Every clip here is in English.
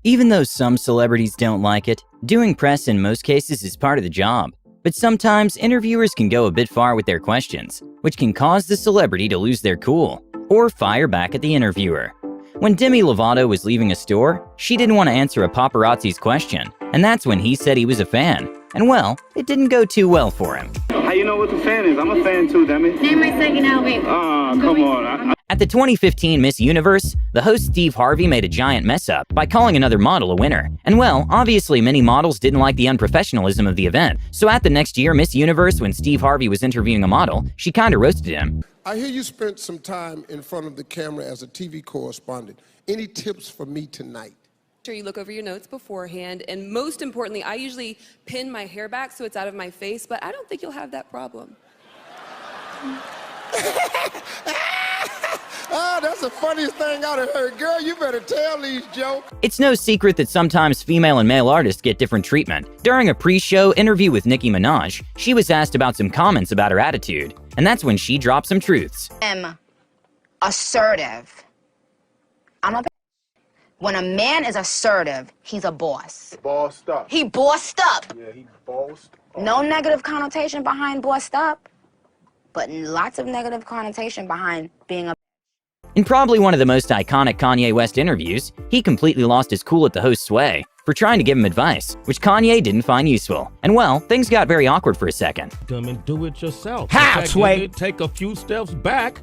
Even though some celebrities don't like it, doing press in most cases is part of the job. But sometimes interviewers can go a bit far with their questions, which can cause the celebrity to lose their cool or fire back at the interviewer. When Demi Lovato was leaving a store, she didn't want to answer a paparazzi's question, and that's when he said he was a fan. And well, it didn't go too well for him. How you know what the fan is? I'm a fan too, Demi. Name my second album. Come on. At the 2015 Miss Universe, the host Steve Harvey made a giant mess up by calling another model a winner. And well, obviously many models didn't like the unprofessionalism of the event. So at the next year Miss Universe, when Steve Harvey was interviewing a model, she kinda roasted him. I hear you spent some time in front of the camera as a TV correspondent. Any tips for me tonight? Sure, you look over your notes beforehand, and most importantly, I usually pin my hair back so it's out of my face, but I don't think you'll have that problem. That's the funniest thing I've heard. Girl, you better tell these jokes. It's no secret that sometimes female and male artists get different treatment. During a pre-show interview with Nicki Minaj, she was asked about some comments about her attitude, and that's when she dropped some truths. I'm assertive. I'm a When a man is assertive, he's a boss. Bossed up. He bossed up. Yeah, he bossed up. No negative connotation behind bossed up, but lots of negative connotation behind being a. In probably one of the most iconic Kanye West interviews, he completely lost his cool at the host's way for trying to give him advice, which Kanye didn't find useful. And well, things got very awkward for a second. Come and do it yourself. How, Sway? Take a few steps back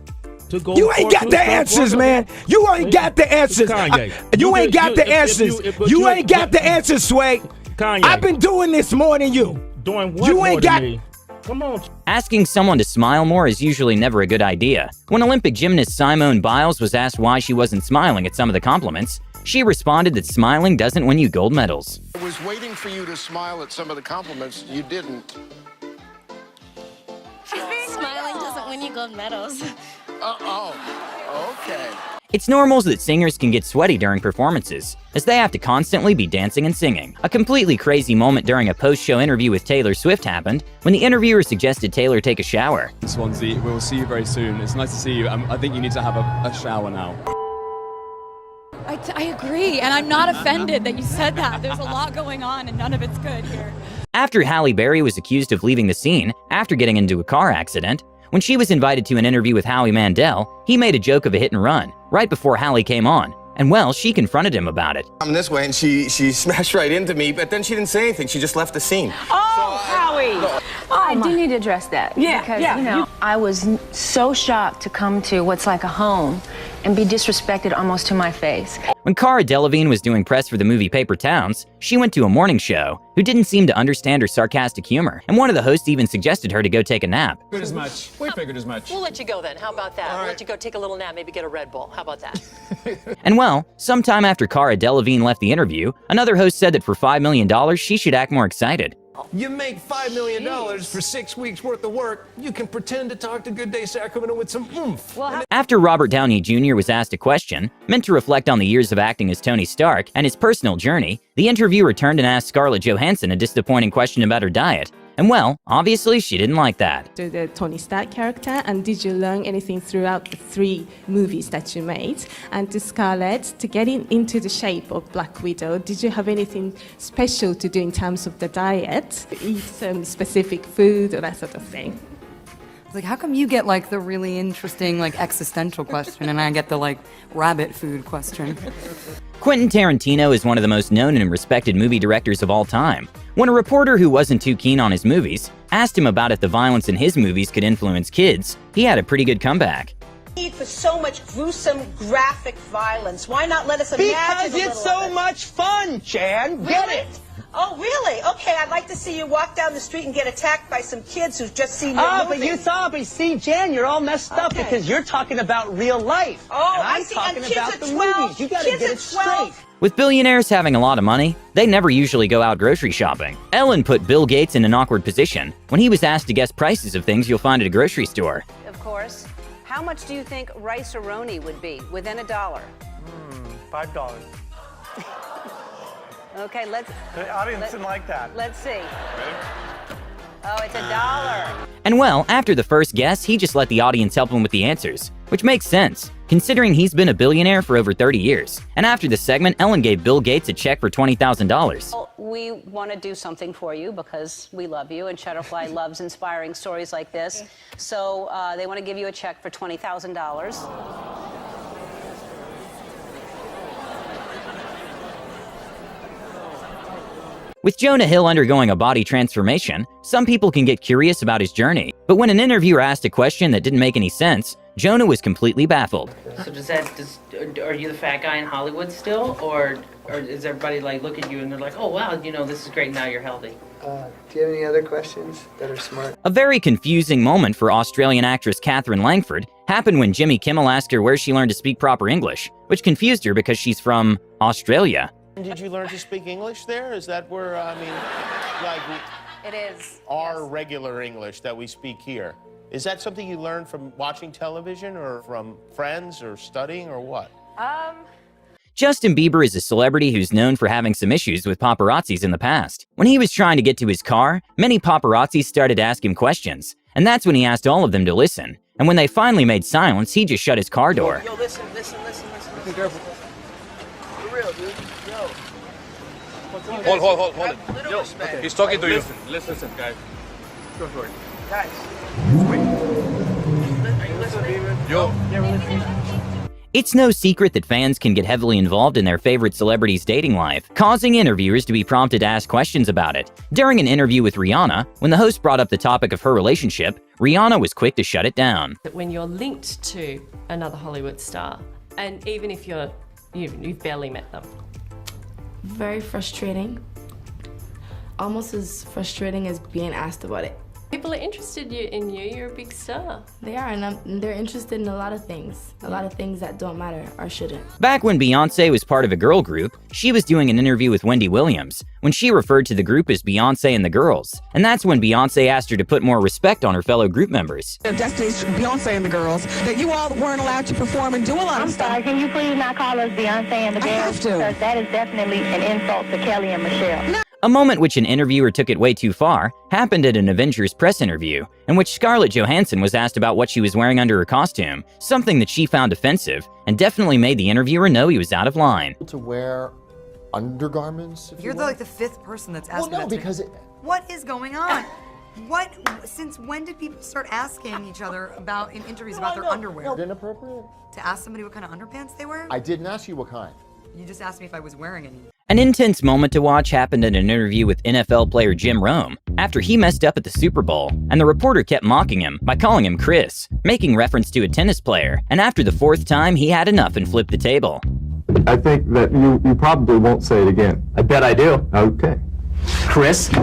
to go. You ain't got the answers, man. You ain't got the answers. Kanye. You ain't got the answers. You ain't got the answers, Sway. Kanye. I've been doing this more than you. Doing what You more ain't than got- me? Come on. Asking someone to smile more is usually never a good idea. When Olympic gymnast Simone Biles was asked why she wasn't smiling at some of the compliments, she responded that smiling doesn't win you gold medals. I was waiting for you to smile at some of the compliments. You didn't. Smiling doesn't win you gold medals. Okay. It's normal that singers can get sweaty during performances, as they have to constantly be dancing and singing. A completely crazy moment during a post-show interview with Taylor Swift happened when the interviewer suggested Taylor take a shower. Swansea, we'll see you very soon. It's nice to see you. I think you need to have a shower now. I agree, and I'm not offended that you said that. There's a lot going on, and none of it's good here. After Halle Berry was accused of leaving the scene after getting into a car accident, when she was invited to an interview with Howie Mandel, he made a joke of a hit and run right before Halle came on. And well, she confronted him about it. I'm this way, and she smashed right into me, but then she didn't say anything. She just left the scene. Oh, Howie! I do need to address that. Yeah, because, yeah. you know, I was so shocked to come to what's like a home and be disrespected almost to my face. When Cara Delevingne was doing press for the movie Paper Towns, she went to a morning show who didn't seem to understand her sarcastic humor, and one of the hosts even suggested her to go take a nap. Figured as much. We figured as much. We'll let you go then. How about that? We'll let you go take a little nap, maybe get a Red Bull. How about that? And well, sometime after Cara Delevingne left the interview, another host said that for $5 million, she should act more excited. You make $5 million for 6 weeks worth of work. You can pretend to talk to Good Day Sacramento with some oomph. After Robert Downey Jr. was asked a question, meant to reflect on the years of acting as Tony Stark and his personal journey, the interviewer turned and asked Scarlett Johansson a disappointing question about her diet. And well, obviously she didn't like that. The Tony Stark character, and did you learn anything throughout the 3 movies that you made? And to Scarlett, to get into the shape of Black Widow, did you have anything special to do in terms of the diet? Eat some specific food or that sort of thing? Like, how come you get like the really interesting like existential question and I get the like rabbit food question? Quentin Tarantino is one of the most known and respected movie directors of all time. When a reporter who wasn't too keen on his movies asked him about if the violence in his movies could influence kids, he had a pretty good comeback. Need for so much gruesome, graphic violence. Why not let us imagine Because a it's little so of it? much fun, Jan. Get Really? it? Oh, really? Okay, I'd like to see you walk down the street and get attacked by some kids who've just seen your Oh, movie. but you saw, but see, Jan, you're all messed up Okay. because you're talking about real life. Oh, and I I'm see. talking And kids about at the 12, movies. You gotta kids get at it 12. straight. With billionaires having a lot of money, they never usually go out grocery shopping. Ellen put Bill Gates in an awkward position when he was asked to guess prices of things you'll find at a grocery store. Of course. How much do you think rice-a-roni would be within $1? $5. Okay, let's... The audience didn't like that. Let's see. Oh, it's $1. And well, after the first guess, he just let the audience help him with the answers, which makes sense, considering he's been a billionaire for over 30 years. And after the segment, Ellen gave Bill Gates a check for $20,000. Well, we want to do something for you because we love you, and Shutterfly loves inspiring stories like this. So they want to give you a check for $20,000. With Jonah Hill undergoing a body transformation, some people can get curious about his journey. But when an interviewer asked a question that didn't make any sense, Jonah was completely baffled. So are you the fat guy in Hollywood still, or is everybody like look at you and they're like, oh wow, you know, this is great, now you're healthy? Do you have any other questions that are smart? A very confusing moment for Australian actress Katherine Langford happened when Jimmy Kimmel asked her where she learned to speak proper English, which confused her because she's from Australia. Did you learn to speak English there? Is that where, I mean, like... It is. Our regular English that we speak here. Is that something you learned from watching television or from friends or studying or what? Justin Bieber is a celebrity who's known for having some issues with paparazzis in the past. When he was trying to get to his car, many paparazzi started to ask him questions, and that's when he asked all of them to listen. And when they finally made silence, he just shut his car door. Yo, listen. Be careful. For real, dude. Yo. Hold it. Yo, He's talking to you. Listen, guys. Go for it. guys. Are you listening? Yo. Yeah, we're listening. It's no secret that fans can get heavily involved in their favorite celebrities' dating life, causing interviewers to be prompted to ask questions about it. During an interview with Rihanna, when the host brought up the topic of her relationship, Rihanna was quick to shut it down. When you're linked to another Hollywood star, and even if you've barely met them. Very frustrating. Almost as frustrating as being asked about it. People are interested in you, you're a big star. They are, and they're interested in a lot of things that don't matter or shouldn't. Back when Beyoncé was part of a girl group, she was doing an interview with Wendy Williams, when she referred to the group as Beyoncé and the Girls. And that's when Beyoncé asked her to put more respect on her fellow group members. Destiny's Beyoncé and the Girls, that you all weren't allowed to perform and do a lot of stuff. I'm sorry, can you please not call us Beyoncé and the Girls? I have to. Because that is definitely an insult to Kelly and Michelle. No. A moment which an interviewer took it way too far happened at an Avengers press interview, in which Scarlett Johansson was asked about what she was wearing under her costume, something that she found offensive, and definitely made the interviewer know he was out of line. To wear undergarments? You're like the fifth person that's asking well, no, that because What is going on? Since when did people start asking each other in interviews about their underwear? No, inappropriate. To ask somebody what kind of underpants they wear? I didn't ask you what kind. You just asked me if I was wearing any. An intense moment to watch happened in an interview with NFL player Jim Rome after he messed up at the Super Bowl, and the reporter kept mocking him by calling him Chris, making reference to a tennis player, and after the fourth time, he had enough and flipped the table. I think that you probably won't say it again. I bet I do. Okay. Chris? Hey,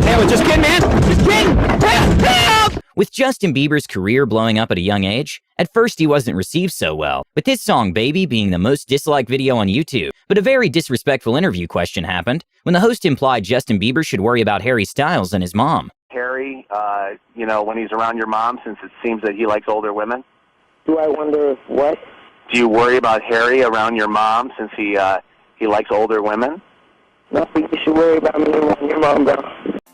Taylor, just kidding, man! Just kidding! Help! With Justin Bieber's career blowing up at a young age, at first he wasn't received so well, with his song Baby being the most disliked video on YouTube. But a very disrespectful interview question happened when the host implied Justin Bieber should worry about Harry Styles and his mom. Harry, when he's around your mom, since it seems that he likes older women? Do I wonder what? Do you worry about Harry around your mom since he likes older women? No, you should worry about me around your mom, bro.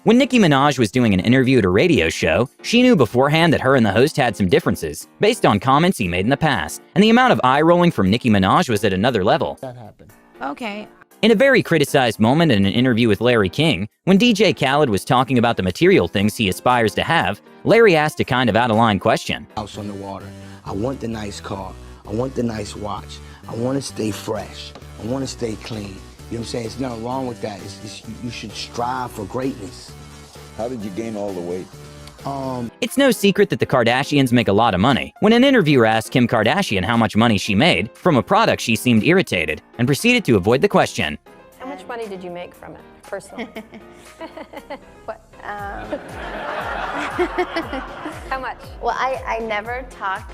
When Nicki Minaj was doing an interview at a radio show, she knew beforehand that her and the host had some differences, based on comments he made in the past, and the amount of eye-rolling from Nicki Minaj was at another level. That happened. Okay. In a very criticized moment in an interview with Larry King, when DJ Khaled was talking about the material things he aspires to have, Larry asked a kind of out-of-line question. House on the water. I want the nice car. I want the nice watch. I want to stay fresh. I want to stay clean. You know what I'm saying? There's nothing wrong with that. You should strive for greatness. How did you gain all the weight? It's no secret that the Kardashians make a lot of money. When an interviewer asked Kim Kardashian how much money she made from a product, she seemed irritated and proceeded to avoid the question. How much money did you make from it, personally? What? How much? Well, I never talk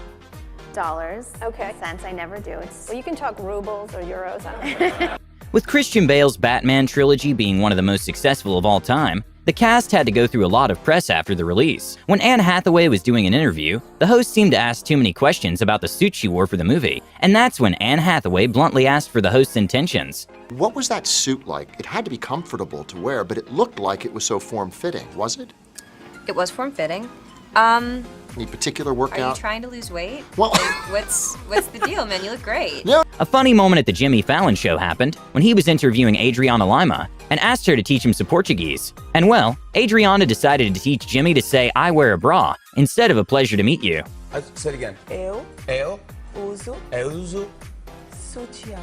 dollars. Okay. Cents, I never do. Well, you can talk rubles or euros. I don't know. With Christian Bale's Batman trilogy being one of the most successful of all time, The cast had to go through a lot of press after the release. When Anne Hathaway was doing an interview, the host seemed to ask too many questions about the suit she wore for the movie, and that's when Anne Hathaway bluntly asked for the host's intentions. What was that suit like? It had to be comfortable to wear, but it looked like it was so form-fitting, was it? It was form-fitting. Any particular workout? Are you trying to lose weight? Well, what's the deal, man? You look great. Yeah. A funny moment at the Jimmy Fallon show happened when he was interviewing Adriana Lima and asked her to teach him some Portuguese. And well, Adriana decided to teach Jimmy to say, "I wear a bra," instead of "a pleasure to meet you." Say it again. Eu uso sutiã.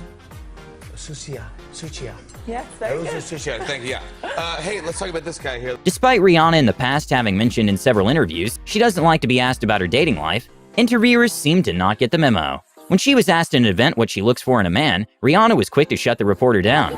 Sutiã. Yes, Eu uso sutiã. Thank you. Yeah. Hey, let's talk about this guy here. Despite Rihanna in the past having mentioned in several interviews she doesn't like to be asked about her dating life, interviewers seem to not get the memo. When she was asked in an event what she looks for in a man, Rihanna was quick to shut the reporter down.